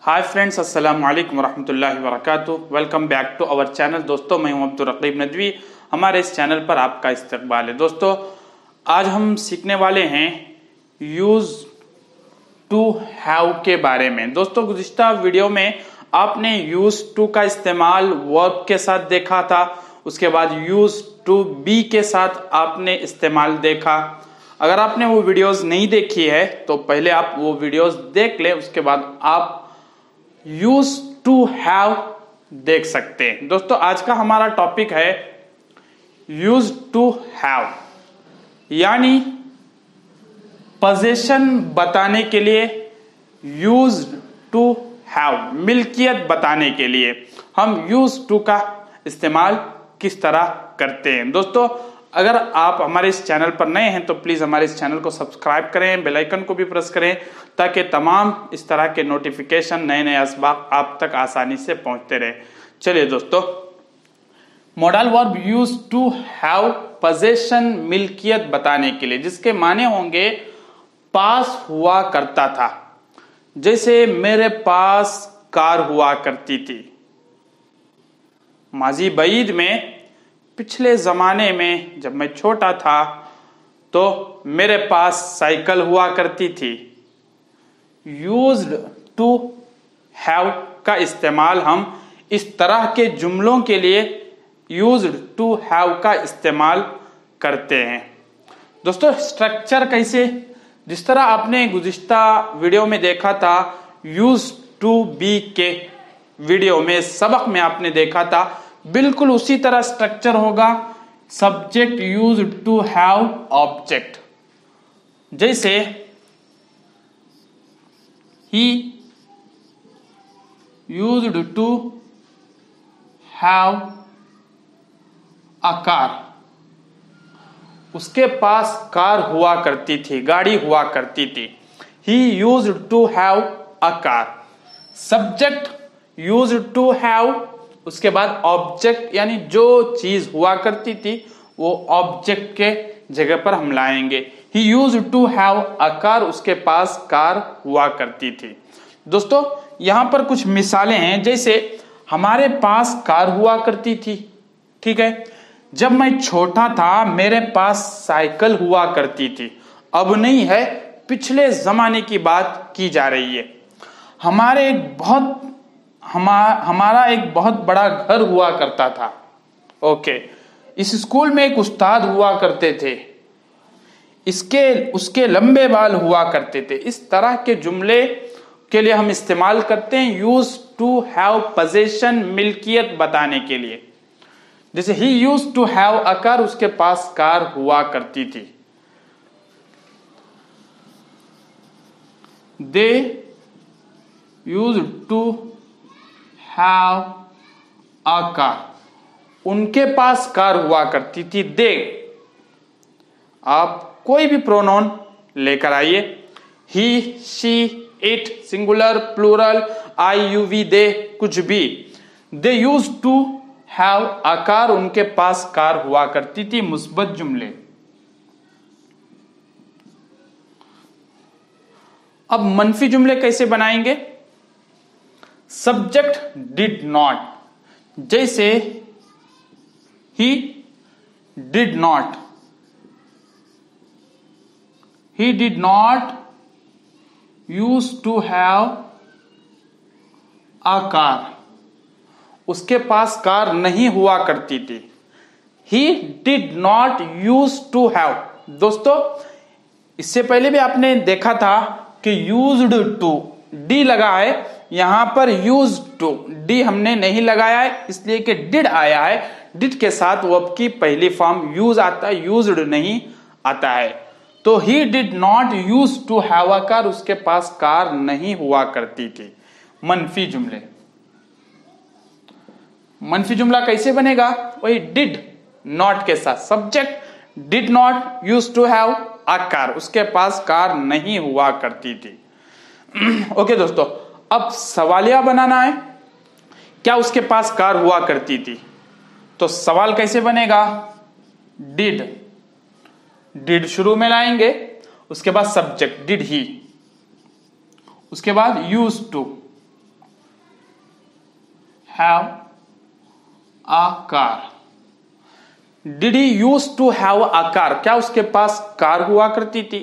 Hi friends, अस्सलाम वालेकुम वरहमतुल्लाहि वबरकातुहू। Welcome back to our channel. दोस्तों, मैं हूं अब्दुल रकीब नदवी। हमारे इस चैनल पर आपका इस्तकबाल है। दोस्तों, आज हम सीखने वाले हैं यूज टू हैव के बारे में। दोस्तों, गुज़िश्ता वीडियो में आपने यूज टू का इस्तेमाल वर्ब के साथ देखा था, उसके बाद यूज टू बी के साथ आपने इस्तेमाल देखा। अगर आपने वो वीडियोस नहीं देखी है तो पहले आप वो वीडियोस देख लें, उसके बाद आप यूज टू हैव देख सकते हैं। दोस्तों, आज का हमारा टॉपिक है यूज टू हैव, यानी पोजीशन बताने के लिए यूज टू हैव, मिल्कियत बताने के लिए हम यूज टू का इस्तेमाल किस तरह करते हैं। दोस्तों, अगर आप हमारे इस चैनल पर नए हैं तो प्लीज हमारे इस चैनल को सब्सक्राइब करें, बेल आइकन को भी प्रेस करें ताकि तमाम इस तरह के नोटिफिकेशन, नए नए असबाब आप तक आसानी से पहुंचते रहे। चलिए दोस्तों, modal verb use to have position, मिल्कियत बताने के लिए, जिसके माने होंगे पास हुआ करता था। जैसे मेरे पास कार हुआ करती थी। माजी बईद में, पिछले जमाने में जब मैं छोटा था तो मेरे पास साइकिल हुआ करती थी। यूज्ड टू हैव का इस्तेमाल हम इस तरह के जुमलों के लिए यूज्ड टू हैव का इस्तेमाल करते हैं। दोस्तों, स्ट्रक्चर कैसे, जिस तरह आपने गुज़िश्ता वीडियो में देखा था, यूज टू बी के वीडियो में, सबक में आपने देखा था, बिल्कुल उसी तरह स्ट्रक्चर होगा। Subject use to have object. जैसे he used to have a car, उसके पास कार हुआ करती थी, गाड़ी हुआ करती थी। He used to have a car. Subject used to have, उसके बाद ऑब्जेक्ट, यानी जो चीज हुआ करती थी वो ऑब्जेक्ट के जगह पर हम लाएंगे। He used to have a car, उसके पास कार हुआ करती थी। दोस्तों, यहां पर कुछ मिसालें हैं। जैसे हमारे पास कार हुआ करती थी, ठीक है। जब मैं छोटा था मेरे पास साइकिल हुआ करती थी। अब नहीं है, पिछले जमाने की बात की जा रही है। हमारा एक बहुत बड़ा घर हुआ करता था। ओके, इस स्कूल में एक उस्ताद हुआ करते थे, उसके लंबे बाल हुआ करते थे। इस तरह के जुमले के लिए हम इस्तेमाल करते हैं यूज टू हैव पोजीशन, मिल्कियत बताने के लिए। जैसे he use to have a car, उसके पास कार हुआ करती थी। They use to have a car, उनके पास कार हुआ करती थी। दे, आप कोई भी प्रोनाउन लेकर आइए। He, she, it, singular, plural, I, you, we, they, कुछ भी। They use to have a car, उनके पास कार हुआ करती थी। मुस्बत जुमले। अब मनफी जुमले कैसे बनाएंगे? Subject did not. जैसे he did not, he did not use to have a car, उसके पास कार नहीं हुआ करती थी। He did not use to have. दोस्तों, इससे पहले भी आपने देखा था कि यूज्ड टू, डी लगा है, यहां पर यूज टू, डी हमने नहीं लगाया है इसलिए कि डिड आया है। डिड के साथ वर्ब की पहली फॉर्म यूज आता है, यूज्ड नहीं आता है। तो he did not use to have a car, उसके पास कार नहीं हुआ करती थी। मनफी जुमले। मनफी जुमला कैसे बनेगा? वही डिड नॉट के साथ, subject did not use to have a car, उसके पास कार नहीं हुआ करती थी। ओके दोस्तों, अब सवालिया बनाना है। क्या उसके पास कार हुआ करती थी? तो सवाल कैसे बनेगा? डिड, डिड शुरू में लाएंगे, उसके बाद सब्जेक्ट डिड ही, उसके बाद use to, have a car. Did he used to have a car? क्या उसके पास कार हुआ करती थी?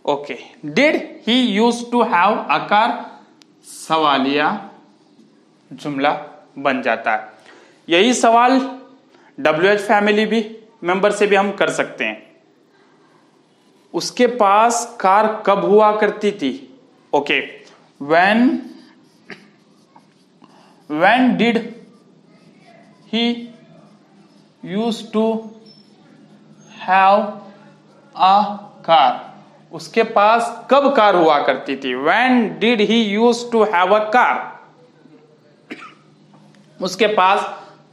Okay, did he use to have a car सवालिया जुमला बन जाता है। यही सवाल WH फैमिली भी मेंबर से भी हम कर सकते हैं। उसके पास कार कब हुआ करती थी? Okay, when did he used to have a car? उसके पास कब कार हुआ करती थी? When did he used to have a car? उसके पास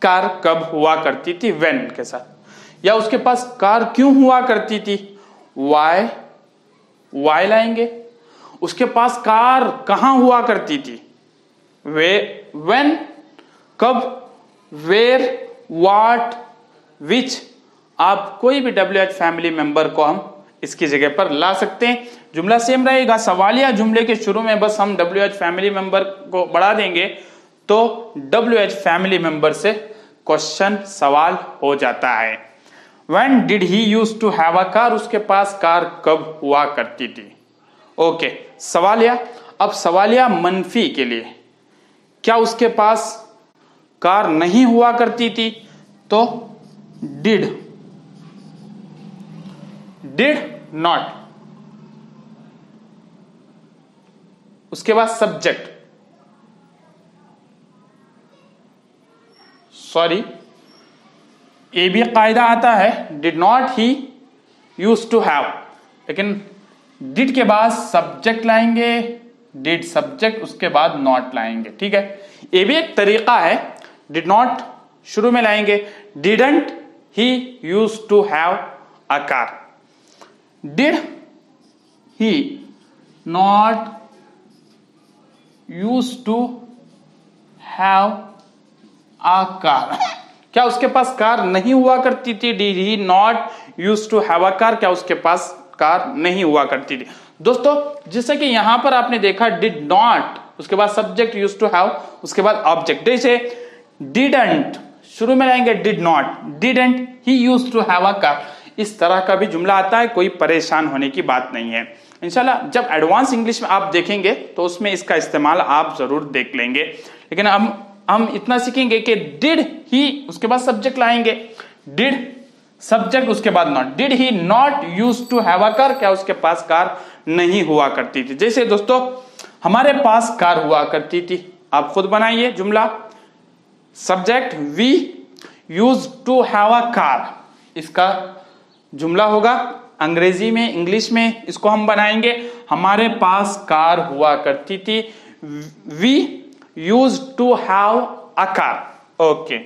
कार कब हुआ करती थी? when के साथ। या उसके पास कार क्यों हुआ करती थी? why लाएंगे। उसके पास कार कहां हुआ करती थी? when कब, where, what, which। आप कोई भी WH फैमिली मेंबर को हम इसकी जगह पर ला सकते हैं। जुमला सेम रहेगा। सवालिया जुमले के शुरू में बस हम WH फैमिली मेंबर को बढ़ा देंगे तो WH फैमिली मेंबर से क्वेश्चन सवाल हो जाता है। When did he used to have a car? उसके पास कार कब हुआ करती थी? ओके, सवालिया। अब सवालिया मनफी के लिए, क्या उसके पास कार नहीं हुआ करती थी? तो did not। उसके बाद सब्जेक्ट, सॉरी ये भी कायदा आता है, did not he use to have, लेकिन डिड के बाद सब्जेक्ट लाएंगे, डिड सब्जेक्ट, उसके बाद नॉट लाएंगे। ठीक है, ये भी एक तरीका है। डिड नॉट शुरू में लाएंगे, didn't he use to have a car. Did he not use to have a car. क्या उसके पास कार नहीं हुआ करती थी? Did he not use to have a car. क्या उसके पास कार नहीं हुआ करती थी? दोस्तों, जैसे कि यहां पर आपने देखा डिड नॉट, उसके बाद सब्जेक्ट यूज टू हैव, उसके बाद ऑब्जेक्ट। जैसे डिडंट शुरू में लाएंगे, did not, didn't he use to have a car. इस तरह का भी जुमला आता है, कोई परेशान होने की बात नहीं है। इंशाल्लाह जब एडवांस इंग्लिश में आप देखेंगे तो उसमें इसका इस्तेमाल आप जरूर देख लेंगे। लेकिन हम इतना सीखेंगे कि डिड ही, उसके बाद सब्जेक्ट लाएंगे, डिड सब्जेक्ट, उसके बाद not. Did he not use to have a car. क्या उसके पास कार नहीं हुआ करती थी? जैसे दोस्तों, हमारे पास कार हुआ करती थी। आप खुद बनाइए जुमला। Subject we use to have a car, इसका जुमला होगा। अंग्रेजी में, इंग्लिश में इसको हम बनाएंगे, हमारे पास कार हुआ करती थी। We use to have a car. Okay,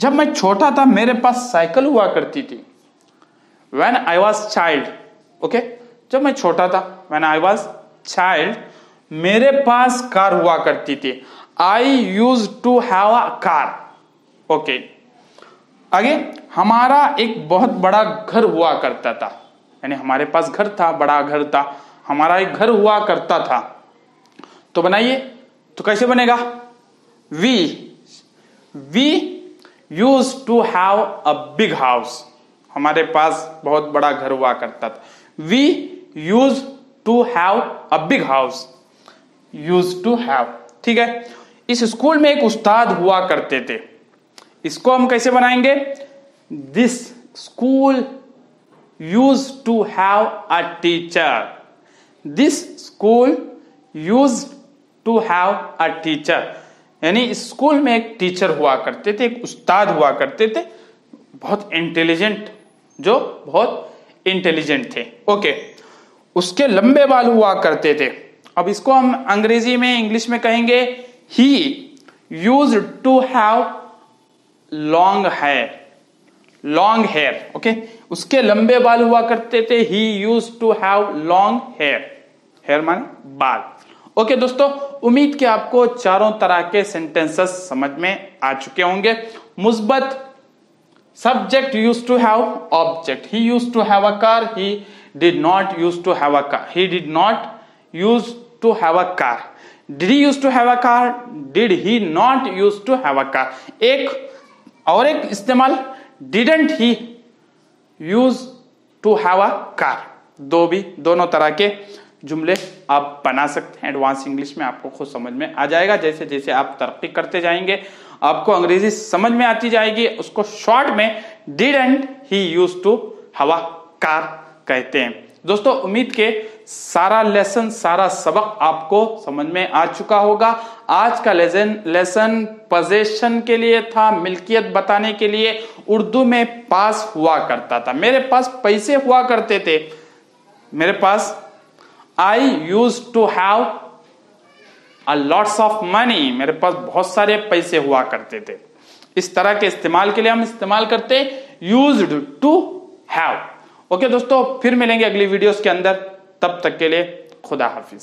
जब मैं छोटा था मेरे पास साइकिल हुआ करती थी। When I was child, okay, जब मैं छोटा था, व्हेन आई वॉज चाइल्ड, मेरे पास कार हुआ करती थी। I use to have a car. Okay, आगे, हमारा एक बहुत बड़ा घर हुआ करता था, यानी हमारे पास घर था, बड़ा घर था, हमारा एक घर हुआ करता था। तो बनाइए, तो कैसे बनेगा? We use to have a big house. हमारे पास बहुत बड़ा घर हुआ करता था। We use to have a big house, use to have. ठीक है, इस स्कूल में एक उस्ताद हुआ करते थे। इसको हम कैसे बनाएंगे? This school use to have a teacher. This school use to have a teacher, यानी स्कूल में एक टीचर हुआ करते थे, एक उस्ताद हुआ करते थे, बहुत इंटेलिजेंट, जो बहुत इंटेलिजेंट थे। ओके, उसके लंबे बाल हुआ करते थे। अब इसको हम अंग्रेजी में, इंग्लिश में कहेंगे he use to have long hair. Long hair, okay, उसके लंबे बाल हुआ करते थे। He use to have long hair. Hair माने बाल। ओके दोस्तों, उम्मीद कि आपको चारों तरह के सेंटेंसेस समझ में आ चुके होंगे। मुस्बत subject use to have, object he use to have a car, he did not use to have a car, he did not use to have a car. Did he used to have a car? Did he not used to have a car? एक इस्तेमाल didn't he used to have a car. दोनों तरह के जुमले आप बना सकते हैं। एडवांस इंग्लिश में आपको खुद समझ में आ जाएगा। जैसे जैसे आप तरक्की करते जाएंगे आपको अंग्रेजी समझ में आती जाएगी। उसको शॉर्ट में didn't he used to have a car कहते हैं। दोस्तों उम्मीद के सारा लेसन, सारा सबक आपको समझ में आ चुका होगा। आज का लेसन पोजेशन के लिए था, मिल्कियत बताने के लिए। उर्दू में पास हुआ करता था, मेरे पास पैसे हुआ करते थे, मेरे पास I use to have a lots of money, मेरे पास बहुत सारे पैसे हुआ करते थे। इस तरह के इस्तेमाल के लिए हम इस्तेमाल करते यूज्ड टू हैव। ओके दोस्तों, फिर मिलेंगे अगली वीडियोस के अंदर। तब तक के लिए खुदा हाफिज।